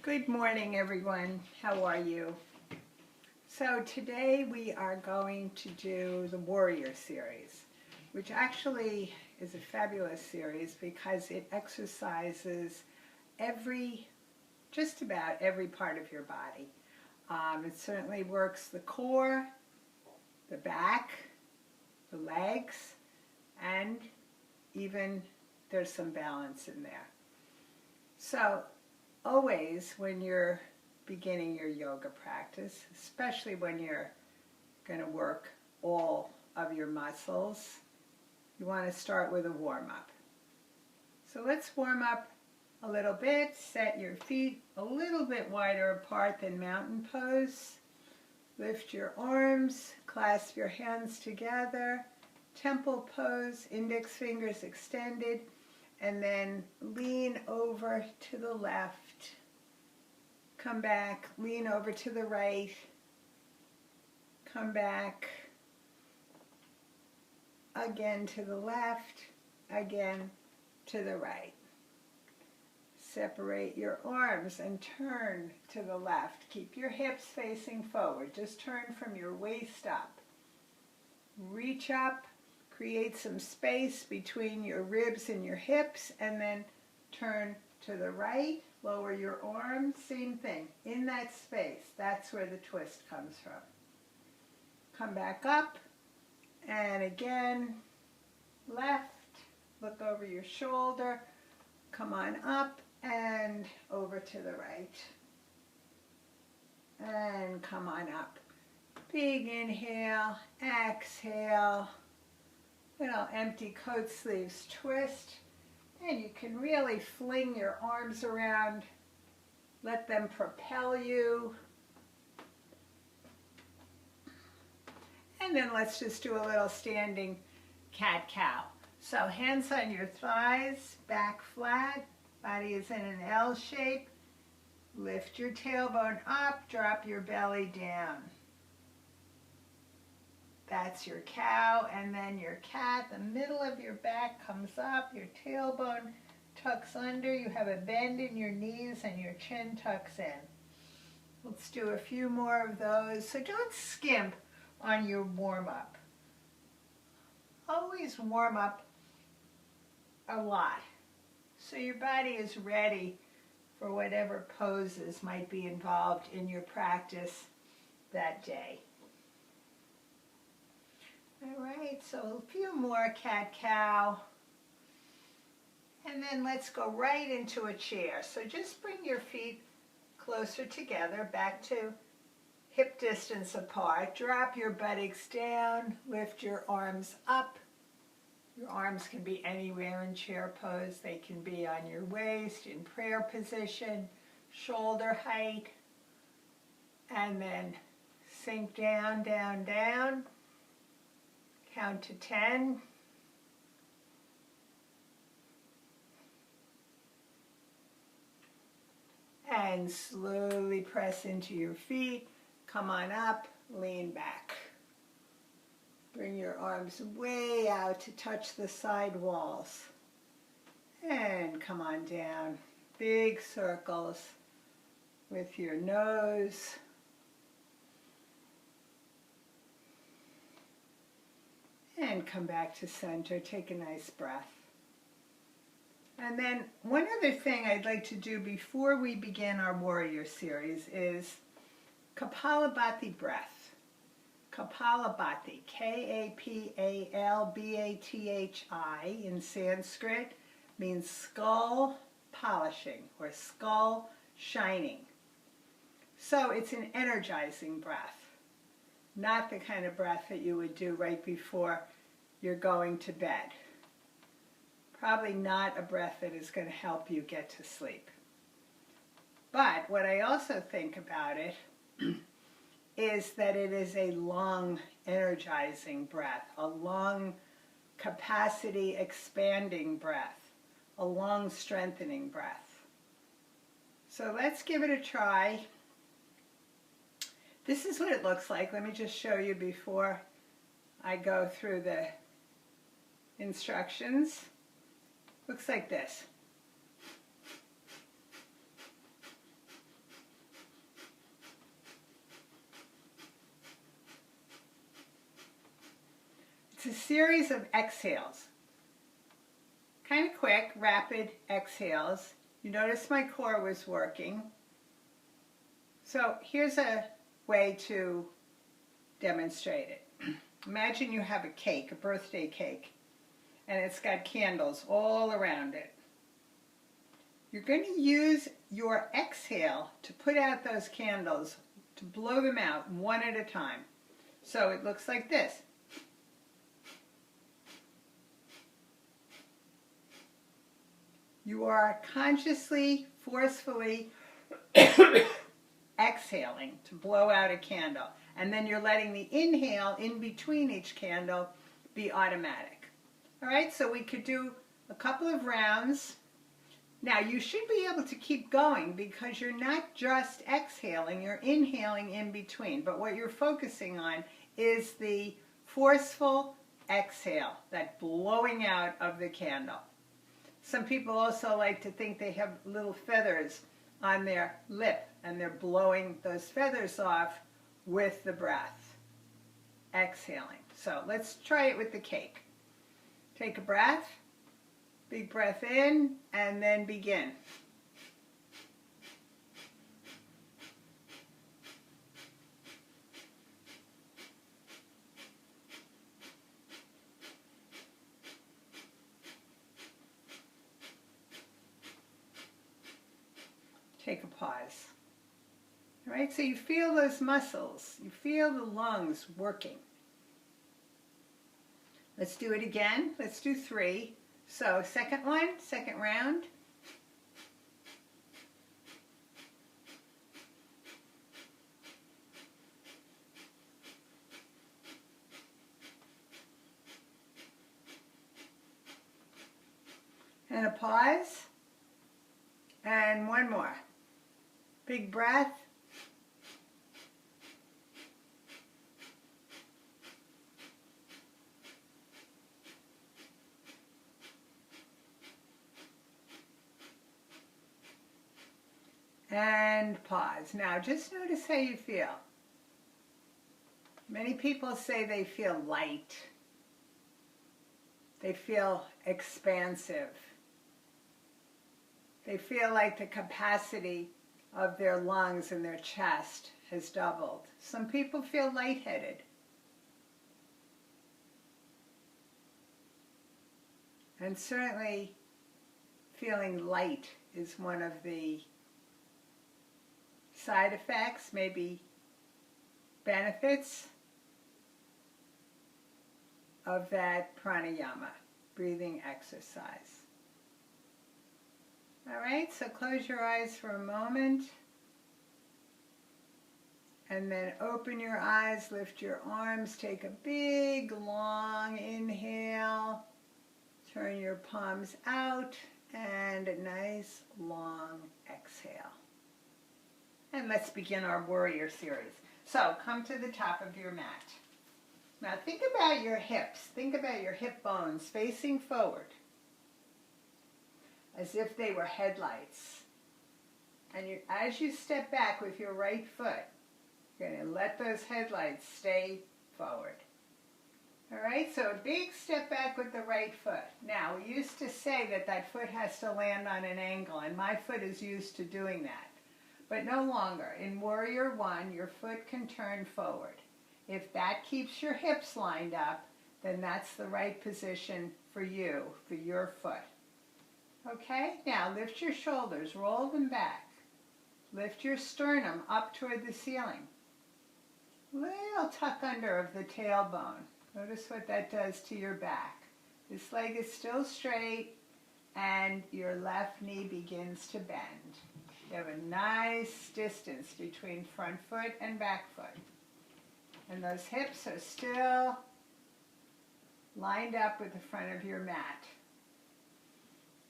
Good morning, everyone. How are you? So today we are going to do the Warrior series, which actually is a fabulous series because it exercises just about every part of your body. It certainly works the core, the back, the legs, and even there's some balance in there. So always when you're beginning your yoga practice, especially when you're going to work all of your muscles, you want to start with a warm-up. So let's warm up a little bit. Set your feet a little bit wider apart than mountain pose. Lift your arms, clasp your hands together, temple pose, index fingers extended, and then lean over to the left. Come back, lean over to the right, come back, again to the left, again to the right. Separate your arms and turn to the left. Keep your hips facing forward. Just turn from your waist up. Reach up, create some space between your ribs and your hips, and then turn to the right. Lower your arms, same thing. In that space, that's where the twist comes from. Come back up, and again, left, look over your shoulder, come on up, and over to the right. And come on up. Big inhale, exhale, little empty coat sleeves twist. And you can really fling your arms around, let them propel you. And then let's just do a little standing cat-cow. So hands on your thighs, back flat, body is in an L shape. Lift your tailbone up, drop your belly down. That's your cow, and then your cat. The middle of your back comes up, your tailbone tucks under, you have a bend in your knees, and your chin tucks in. Let's do a few more of those. So don't skimp on your warm-up. Always warm up a lot, so your body is ready for whatever poses might be involved in your practice that day. All right, so a few more cat-cow. And then let's go right into a chair. So just bring your feet closer together, back to hip distance apart. Drop your buttocks down, lift your arms up. Your arms can be anywhere in chair pose. They can be on your waist, in prayer position, shoulder height. And then sink down, down, down. Count to 10. And slowly press into your feet. Come on up, lean back. Bring your arms way out to touch the side walls. And come on down. Big circles with your nose. And come back to center. Take a nice breath. And then one other thing I'd like to do before we begin our Warrior series is Kapalabathi breath. Kapalabathi, K-A-P-A-L-B-A-T-H-I in Sanskrit, means skull polishing or skull shining. So it's an energizing breath. Not the kind of breath that you would do right before you're going to bed. Probably not a breath that is going to help you get to sleep. But what I also think about it is that it is a lung energizing breath, a lung capacity expanding breath, a lung strengthening breath. So let's give it a try. This is what it looks like. Let me just show you before I go through the instructions. Looks like this. It's a series of exhales. Kind of quick, rapid exhales. You notice my core was working. So here's a way to demonstrate it. Imagine you have a cake, a birthday cake, and it's got candles all around it. You're going to use your exhale to put out those candles, to blow them out one at a time. So it looks like this. You are consciously, forcefully exhaling to blow out a candle. And then you're letting the inhale in between each candle be automatic. All right, so we could do a couple of rounds. Now, you should be able to keep going because you're not just exhaling, you're inhaling in between. But what you're focusing on is the forceful exhale, that blowing out of the candle. Some people also like to think they have little feathers on their lip and they're blowing those feathers off with the breath, exhaling. So let's try it with the cake. Take a breath, big breath in, and then begin. Take a pause. All right, so you feel those muscles, you feel the lungs working. Let's do it again. Let's do 3. So second one, second round. And a pause. And one more. Big breath. And pause. Now just notice how you feel. Many people say they feel light. They feel expansive. They feel like the capacity of their lungs and their chest has doubled. Some people feel lightheaded. And certainly feeling light is one of the side effects, maybe benefits of that pranayama, breathing exercise. All right, so close your eyes for a moment and then open your eyes, lift your arms, take a big long inhale, turn your palms out, and a nice long exhale. And let's begin our warrior series. So come to the top of your mat. Now think about your hips, think about your hip bones facing forward, as if they were headlights. And as you step back with your right foot, you're going to let those headlights stay forward. All right, so a big step back with the right foot. Now, we used to say that that foot has to land on an angle, and my foot is used to doing that. But no longer. In Warrior One, your foot can turn forward. If that keeps your hips lined up, then that's the right position for you, for your foot. Okay, now lift your shoulders, roll them back. Lift your sternum up toward the ceiling. Little tuck under of the tailbone. Notice what that does to your back. This leg is still straight and your left knee begins to bend. You have a nice distance between front foot and back foot. And those hips are still lined up with the front of your mat.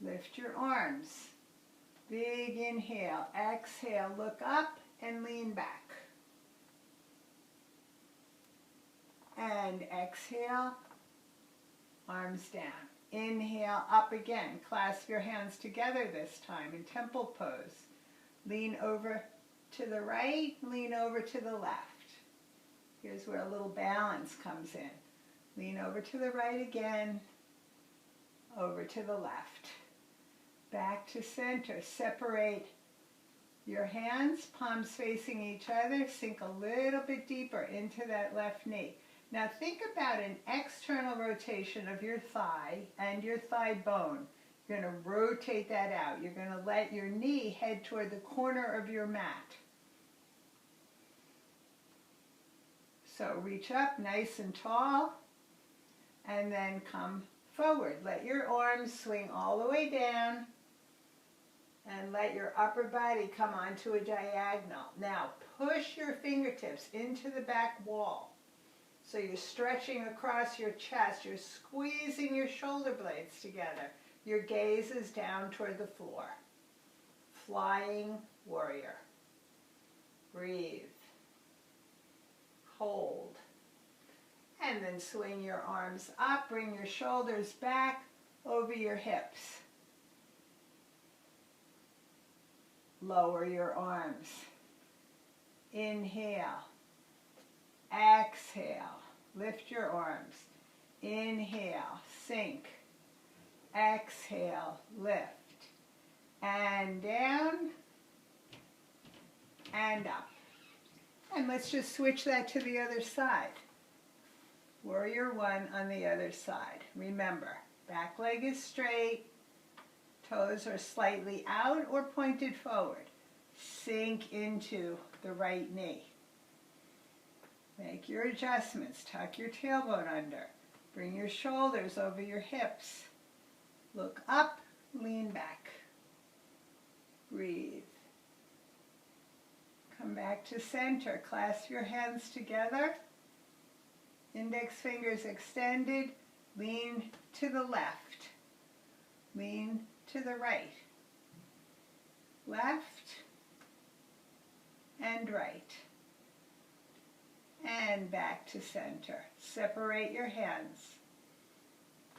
Lift your arms. Big inhale. Exhale. Look up and lean back. And exhale. Arms down. Inhale. Up again. Clasp your hands together this time in temple pose. Lean over to the right. Lean over to the left. Here's where a little balance comes in. Lean over to the right again, over to the left. Back to center. Separate your hands, palms facing each other. Sink a little bit deeper into that left knee. Now think about an external rotation of your thigh and your thigh bone. You're going to rotate that out. You're going to let your knee head toward the corner of your mat. So reach up nice and tall, and then come forward. Let your arms swing all the way down, and let your upper body come onto a diagonal. Now push your fingertips into the back wall. So you're stretching across your chest. You're squeezing your shoulder blades together. Your gaze is down toward the floor. Flying warrior. Breathe. Hold. And then swing your arms up. Bring your shoulders back over your hips. Lower your arms. Inhale. Exhale. Lift your arms. Inhale. Sink. Exhale. Lift. And down. And up. And let's just switch that to the other side. Warrior one on the other side. Remember, back leg is straight. Toes are slightly out or pointed forward. Sink into the right knee. Make your adjustments. Tuck your tailbone under. Bring your shoulders over your hips. Look up, lean back. Breathe. Come back to center. Clasp your hands together. Index fingers extended. Lean to the left. Lean to the right. Left and right. And back to center. Separate your hands.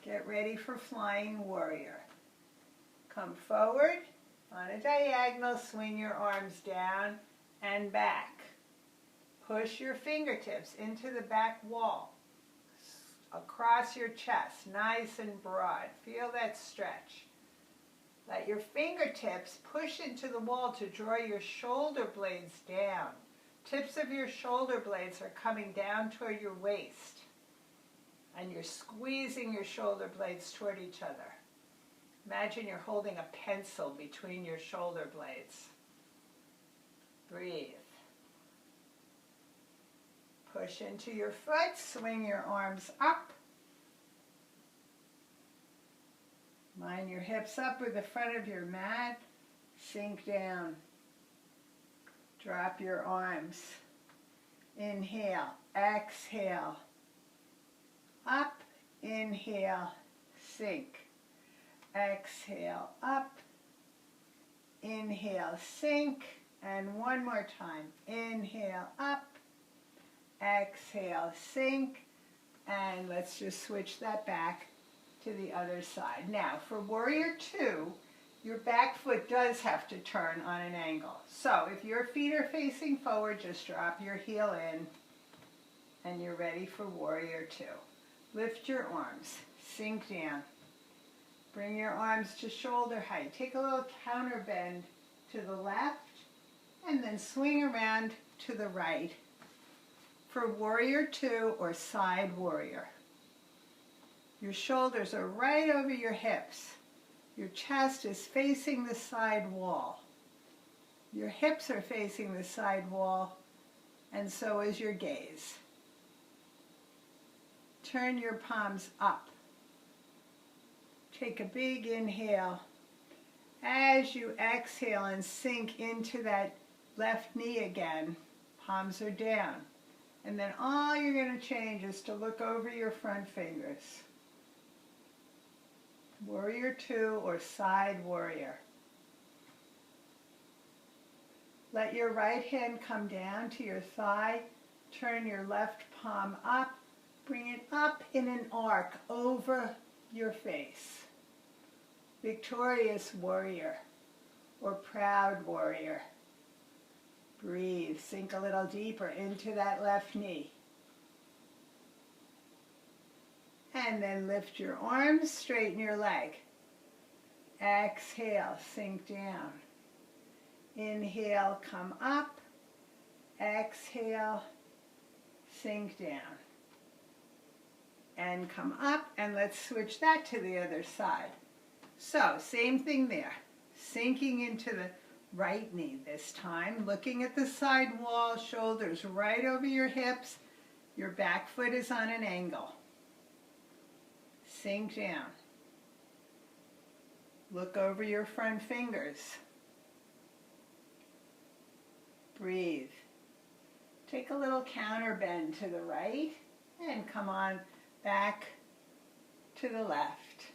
Get ready for flying warrior. Come forward on a diagonal. Swing your arms down and back. Push your fingertips into the back wall. Across your chest, nice and broad. Feel that stretch. Let your fingertips push into the wall to draw your shoulder blades down. Tips of your shoulder blades are coming down toward your waist. And you're squeezing your shoulder blades toward each other. Imagine you're holding a pencil between your shoulder blades. Breathe. Push into your foot, swing your arms up. Line your hips up with the front of your mat. Sink down. Drop your arms. Inhale, exhale. Up, inhale, sink. Exhale, up. Inhale, sink. And one more time. Inhale, up. Exhale, sink. And let's just switch that back to the other side. Now, for warrior two, your back foot does have to turn on an angle. So if your feet are facing forward, just drop your heel in and you're ready for warrior two. Lift your arms, sink down. Bring your arms to shoulder height. Take a little counter bend to the left and then swing around to the right for warrior two or side warrior. Your shoulders are right over your hips. Your chest is facing the side wall. Your hips are facing the side wall, and so is your gaze. Turn your palms up. Take a big inhale. As you exhale and sink into that left knee again, palms are down. And then all you're going to change is to look over your front fingers. Warrior two or side warrior. Let your right hand come down to your thigh. Turn your left palm up. Bring it up in an arc over your face. Victorious warrior or proud warrior. Breathe. Sink a little deeper into that left knee. And then lift your arms, straighten your leg. Exhale, sink down. Inhale, come up. Exhale, sink down. And come up, and let's switch that to the other side. So, same thing there. Sinking into the right knee this time, looking at the side wall, shoulders right over your hips. Your back foot is on an angle. Sink down. Look over your front fingers. Breathe. Take a little counter bend to the right and come on back to the left.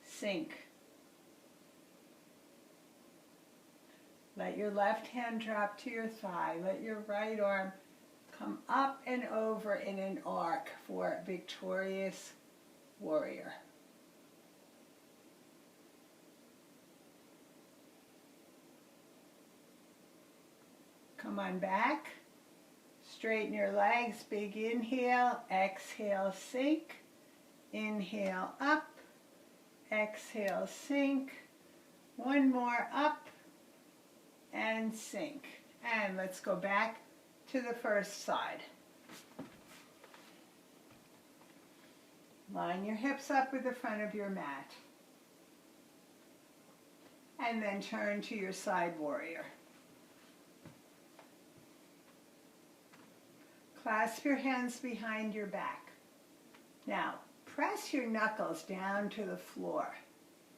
Sink. Let your left hand drop to your thigh. Let your right arm come up and over in an arc for victorious warrior. Come on back. Straighten your legs. Big inhale. Exhale, sink. Inhale, up. Exhale, sink. One more, up and sink. And let's go back to the first side. Line your hips up with the front of your mat. And then turn to your side warrior. Clasp your hands behind your back. Now, press your knuckles down to the floor.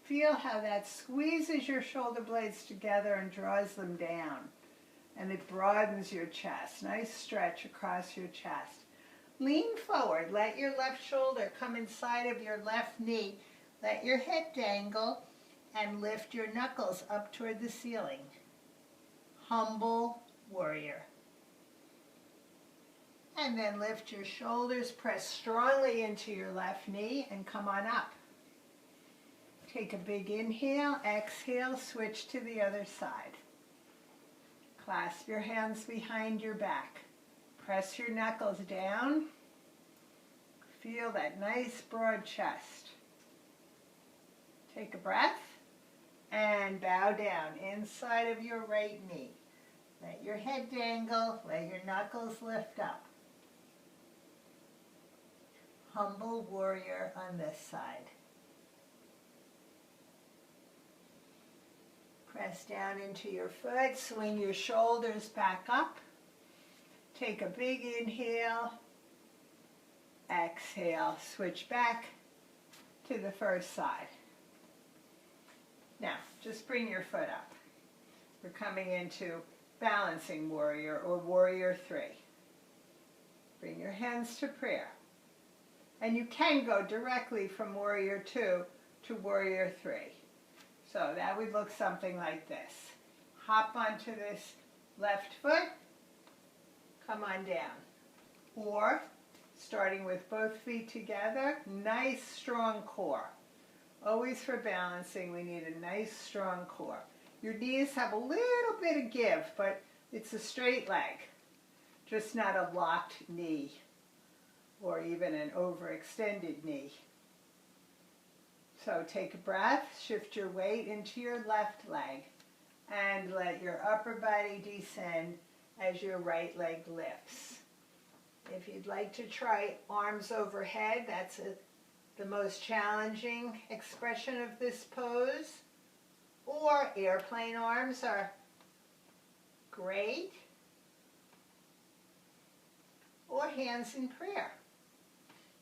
Feel how that squeezes your shoulder blades together and draws them down. And it broadens your chest. Nice stretch across your chest. Lean forward. Let your left shoulder come inside of your left knee. Let your head dangle and lift your knuckles up toward the ceiling. Humble warrior. And then lift your shoulders, press strongly into your left knee and come on up. Take a big inhale, exhale, switch to the other side. Clasp your hands behind your back. Press your knuckles down. Feel that nice broad chest. Take a breath and bow down inside of your right knee. Let your head dangle, let your knuckles lift up. Humble warrior on this side. Press down into your foot, swing your shoulders back up. Take a big inhale, exhale, switch back to the first side. Now, just bring your foot up. We're coming into balancing warrior or warrior 3. Bring your hands to prayer. And you can go directly from warrior 2 to warrior 3. So that would look something like this. Hop onto this left foot, come on down. Or, starting with both feet together, nice strong core. Always for balancing, we need a nice strong core. Your knees have a little bit of give, but it's a straight leg, just not a locked knee or even an overextended knee. So take a breath, shift your weight into your left leg, and let your upper body descend as your right leg lifts. If you'd like to try arms overhead, that's the most challenging expression of this pose. Or airplane arms are great. Or hands in prayer.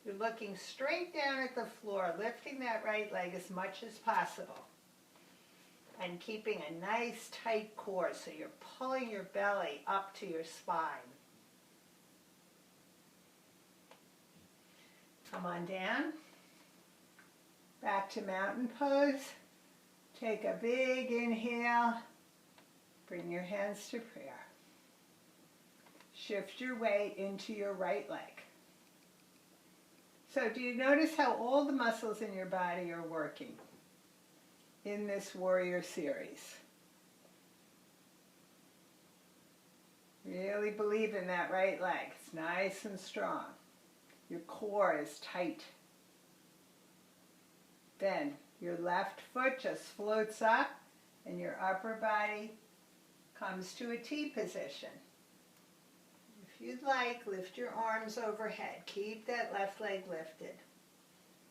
You're looking straight down at the floor, lifting that right leg as much as possible. And keeping a nice tight core so you're pulling your belly up to your spine. Come on down. Back to mountain pose. Take a big inhale. Bring your hands to prayer. Shift your weight into your right leg. So do you notice how all the muscles in your body are working in this warrior series? Really believe in that right leg. It's nice and strong. Your core is tight. Then your left foot just floats up and your upper body comes to a T position. If you'd like, lift your arms overhead. Keep that left leg lifted.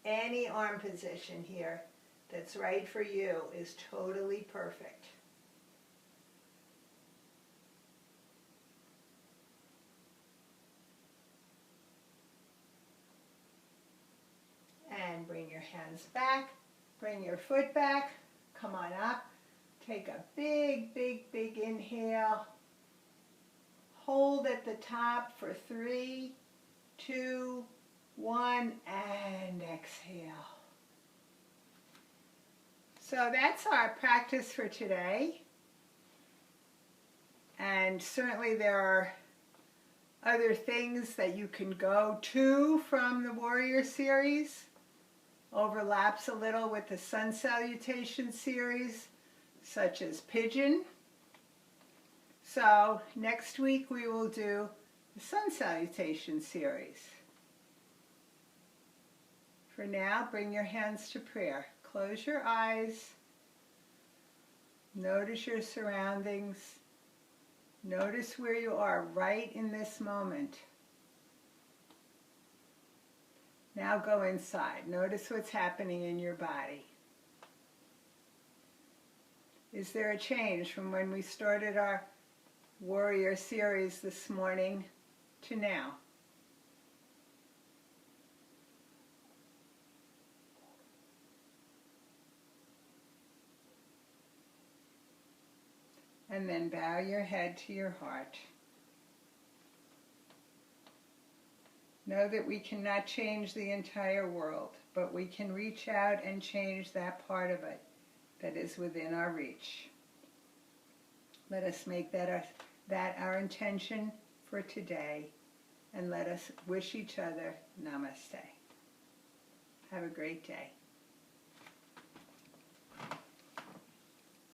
Any arm position here that's right for you is totally perfect. And bring your hands back, bring your foot back, come on up. Take a big, big, big inhale. Hold at the top for 3, 2, 1, and exhale. So that's our practice for today. And certainly there are other things that you can go to from the Warrior series. Overlaps a little with the Sun Salutation series, such as Pigeon. So next week we will do the Sun Salutation series. For now, bring your hands to prayer. Close your eyes. Notice your surroundings. Notice where you are right in this moment. Now go inside. Notice what's happening in your body. Is there a change from when we started our Warrior series this morning to now? And then bow your head to your heart. Know that we cannot change the entire world, but we can reach out and change that part of it that is within our reach. Let us make that our intention for today, and let us wish each other namaste. Have a great day.